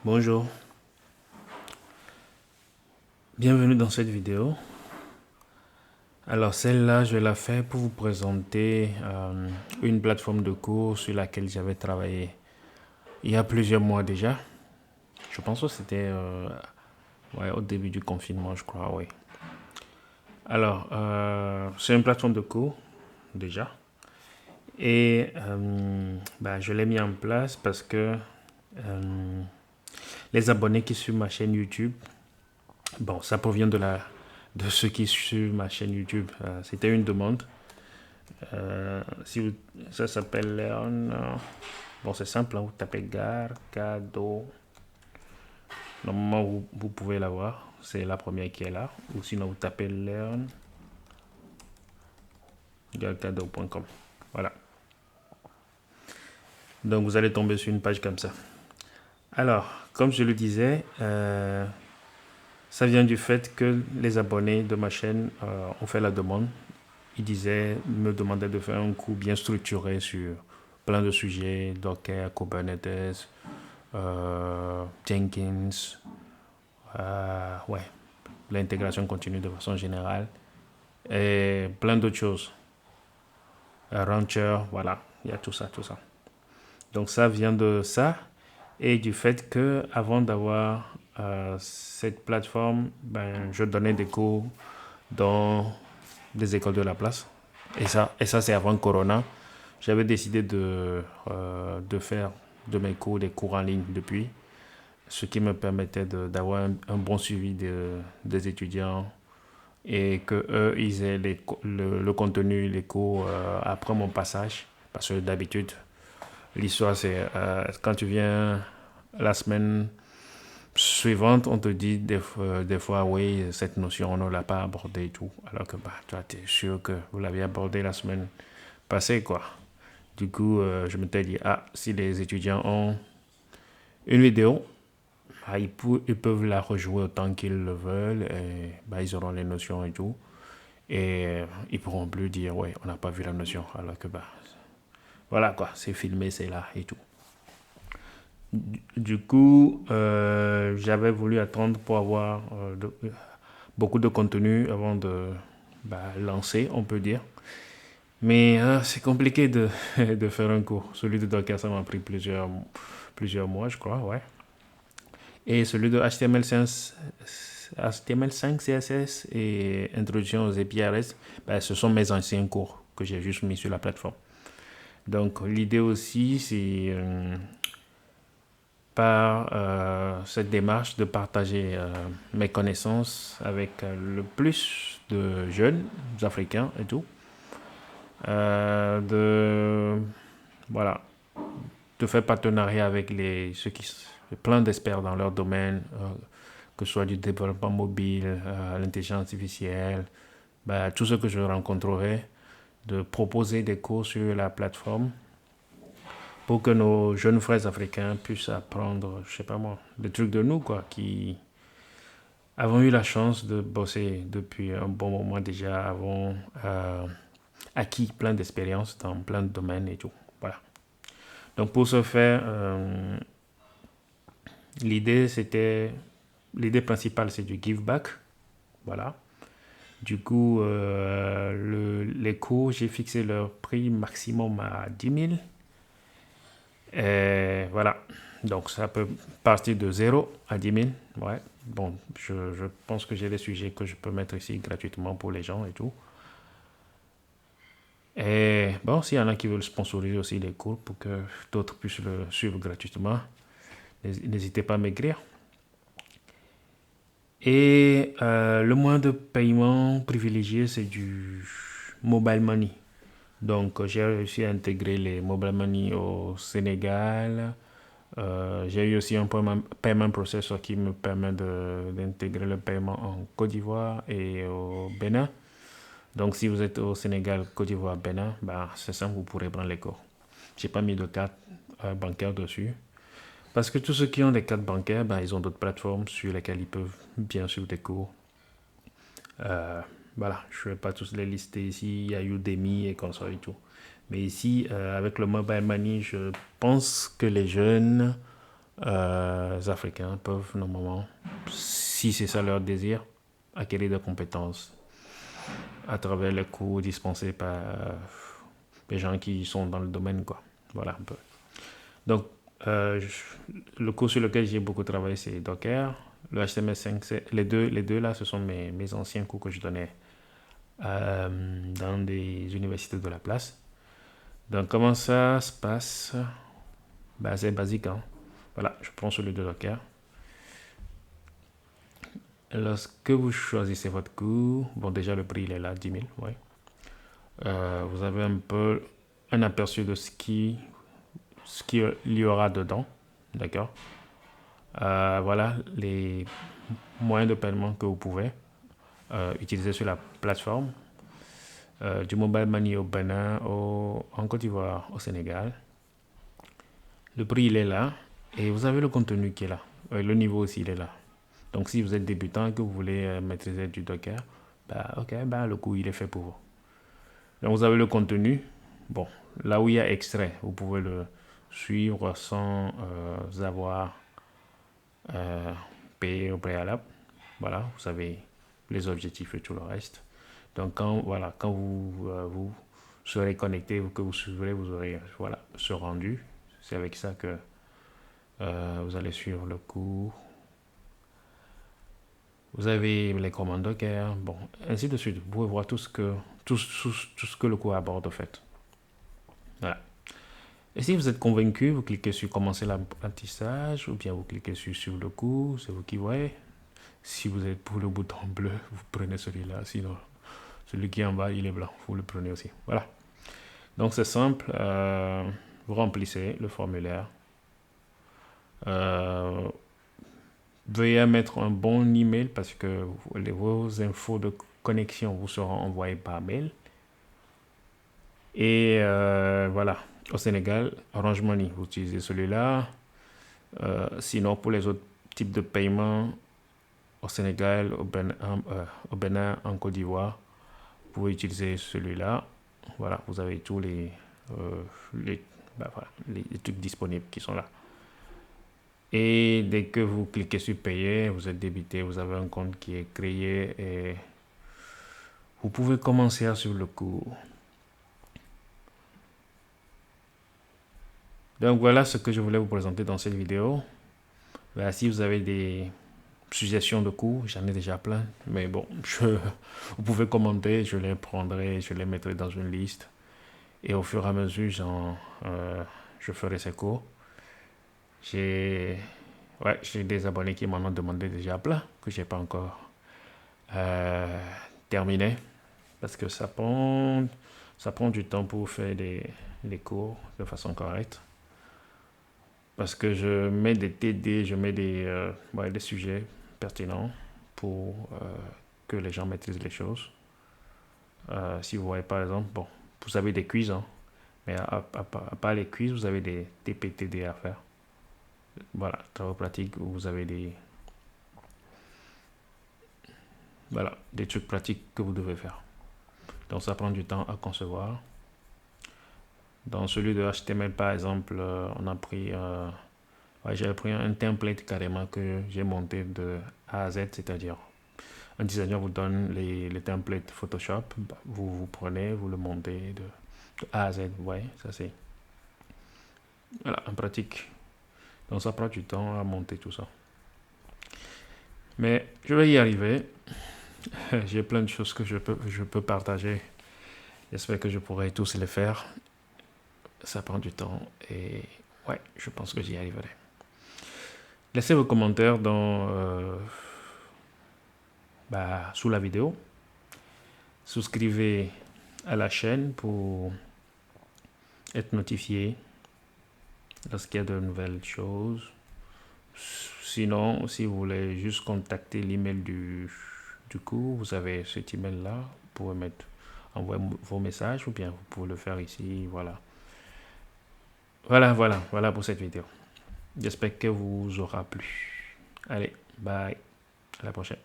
Bonjour, bienvenue dans cette vidéo. Alors celle-là, je l'ai fait pour vous présenter une plateforme de cours sur laquelle j'avais travaillé il y a plusieurs mois déjà. Je pense que c'était ouais, au début du confinement, je crois, oui. Alors, c'est une plateforme de cours déjà. Et je l'ai mis en place parce que les abonnés qui suivent ma chaîne YouTube, bon, ça provient de ceux qui suivent ma chaîne YouTube. C'était une demande. Si vous- Ça s'appelle Léon. Bon, c'est simple, hein, vous tapez gare, cadeau. Normalement, vous pouvez la voir. C'est la première qui est là. Ou sinon, vous tapez Léon, cadeau.com. Voilà. Donc, vous allez tomber sur une page comme ça. Alors, comme je le disais, ça vient du fait que les abonnés de ma chaîne ont fait la demande. Me demandaient de faire un cours bien structuré sur plein de sujets, Docker, Kubernetes, Jenkins, ouais, l'intégration continue de façon générale et plein d'autres choses. Rancher, voilà, il y a tout ça, tout ça. Donc ça vient de ça et du fait que avant d'avoir cette plateforme, je donnais des cours dans des écoles de la place. Et ça c'est avant Corona. J'avais décidé de faire de mes cours des cours en ligne depuis, ce qui me permettait d'avoir un bon suivi des étudiants et que eux ils aient le contenu, les cours après mon passage. Parce que d'habitude, l'histoire c'est quand tu viens la semaine suivante, on te dit des fois, oui, cette notion, on ne l'a pas abordée et tout. Alors que toi, tu es sûr que vous l'aviez abordée la semaine passée, quoi. Du coup, je m'étais dit, si les étudiants ont une vidéo, ils peuvent la rejouer autant qu'ils le veulent et ils auront les notions et tout. Et ils pourront plus dire, ouais, on n'a pas vu la notion. Alors que, voilà quoi, c'est filmé, c'est là et tout. Du coup, j'avais voulu attendre pour avoir beaucoup de contenu avant de lancer, on peut dire. Mais c'est compliqué de faire un cours. Celui de Docker, ça m'a pris plusieurs mois, je crois, ouais. Et celui de HTML5, CSS et Introduction aux API REST, ce sont mes anciens cours que j'ai juste mis sur la plateforme. Donc l'idée aussi, c'est par cette démarche de partager mes connaissances avec le plus de jeunes africains et tout. De voilà, de faire partenariat avec plein d'experts dans leur domaine, que ce soit du développement mobile, l'intelligence artificielle, tout ce que je rencontrerai, de proposer des cours sur la plateforme pour que nos jeunes frères africains puissent apprendre, je sais pas moi, des trucs de nous, quoi, qui avons eu la chance de bosser depuis un bon moment déjà, avons acquis plein d'expériences dans plein de domaines et tout. Voilà. Donc pour ce faire, l'idée c'était, l'idée principale c'est du give back, voilà. Du coup, les cours, j'ai fixé leur prix maximum à 10 000. Et voilà. Donc, ça peut partir de 0 à 10 000. Ouais. Bon, je pense que j'ai des sujets que je peux mettre ici gratuitement pour les gens et tout. Et bon, s'il y en a qui veulent sponsoriser aussi les cours pour que d'autres puissent le suivre gratuitement, n'hésitez pas à m'écrire. Et le moyen de paiement privilégié, c'est du mobile money. Donc, j'ai réussi à intégrer les mobile money au Sénégal. J'ai eu aussi un payment processor qui me permet d'intégrer le paiement en Côte d'Ivoire et au Bénin. Donc, si vous êtes au Sénégal, Côte d'Ivoire, Bénin, c'est simple, vous pourrez prendre les cours. J'ai pas mis de carte bancaire dessus. Parce que tous ceux qui ont des cartes bancaires, ils ont d'autres plateformes sur lesquelles ils peuvent bien suivre des cours. Euh, voilà, je ne vais pas tous les lister ici. Il y a Udemy et comme ça et tout. Mais ici, avec le mobile money, je pense que les jeunes Africains peuvent normalement, si c'est ça leur désir, acquérir des compétences à travers les cours dispensés par les gens qui sont dans le domaine, quoi. Voilà un peu. Donc, le cours sur lequel j'ai beaucoup travaillé, c'est Docker. Le HTML5, les deux là, ce sont mes anciens cours que je donnais dans des universités de la place. Donc, comment ça se passe? Bah, c'est basique, hein. Voilà, je prends celui de Docker. Lorsque vous choisissez votre cours, bon, déjà le prix il est là, 10 000, ouais. Vous avez un peu un aperçu de ce qu'il y aura dedans, d'accord? Voilà les moyens de paiement que vous pouvez utiliser sur la plateforme. Du mobile money au Bénin, en Côte d'Ivoire, au Sénégal. Le prix il est là et vous avez le contenu qui est là. Le niveau aussi il est là. Donc si vous êtes débutant et que vous voulez maîtriser du Docker, bah, ok, bah, le cours il est fait pour vous. Donc vous avez le contenu. Bon, là où il y a extrait, vous pouvez le suivre sans avoir payé au préalable. Voilà, vous savez les objectifs et tout le reste. Donc quand vous serez connecté, que vous suivrez, vous aurez voilà, ce rendu. C'est avec ça que vous allez suivre le cours. Vous avez les commandes Docker, bon, ainsi de suite. Vous pouvez voir tout ce que le cours aborde en fait. Voilà. Et si vous êtes convaincu, vous cliquez sur commencer l'apprentissage ou bien vous cliquez sur suivre le cours, c'est vous qui voyez. Si vous êtes pour le bouton bleu, vous prenez celui-là. Sinon, celui qui est en bas, il est blanc. Vous le prenez aussi. Voilà. Donc c'est simple. Vous remplissez le formulaire. Veuillez mettre un bon email parce que vos infos de connexion vous seront envoyées par mail. Et voilà. Au Sénégal, Orange Money, vous utilisez celui-là. Sinon, pour les autres types de paiements, au Sénégal, au Bénin, en Côte d'Ivoire, vous pouvez utiliser celui-là. Voilà, vous avez tous voilà, les trucs disponibles qui sont là. Et dès que vous cliquez sur payer, vous êtes débité, vous avez un compte qui est créé et vous pouvez commencer à suivre le cours. Donc voilà ce que je voulais vous présenter dans cette vidéo. Ben, si vous avez des suggestions de cours, j'en ai déjà plein, mais bon, vous pouvez commenter, je les prendrai, je les mettrai dans une liste et au fur et à mesure, je ferai ces cours. J'ai des abonnés qui m'en ont demandé déjà plein, que j'ai pas encore terminé, parce que ça prend du temps pour faire les cours de façon correcte. Parce que je mets des TD, je mets des sujets pertinents pour que les gens maîtrisent les choses. Si vous voyez par exemple, bon, vous avez des quiz, hein, mais à part les quiz, vous avez des TPTD à faire. Voilà, travaux pratiques où vous avez des trucs pratiques que vous devez faire. Donc ça prend du temps à concevoir. Dans celui de HTML par exemple, j'avais pris un template carrément que j'ai monté de A à Z, c'est-à-dire un designer vous donne les templates Photoshop, vous prenez, vous le montez de A à Z, ouais, ça c'est voilà, en pratique. Donc ça prend du temps à monter tout ça. Mais je vais y arriver. J'ai plein de choses que je peux partager. J'espère que je pourrai tous les faire. Ça prend du temps et ouais, je pense que j'y arriverai. Laissez vos commentaires sous la vidéo. Souscrivez à la chaîne pour être notifié lorsqu'il y a de nouvelles choses. Sinon, si vous voulez juste contacter l'email du cours, vous avez cet email là. Vous pouvez envoyer vos messages ou bien vous pouvez le faire ici. Voilà. Voilà pour cette vidéo. J'espère que vous aura plu. Allez, bye. À la prochaine.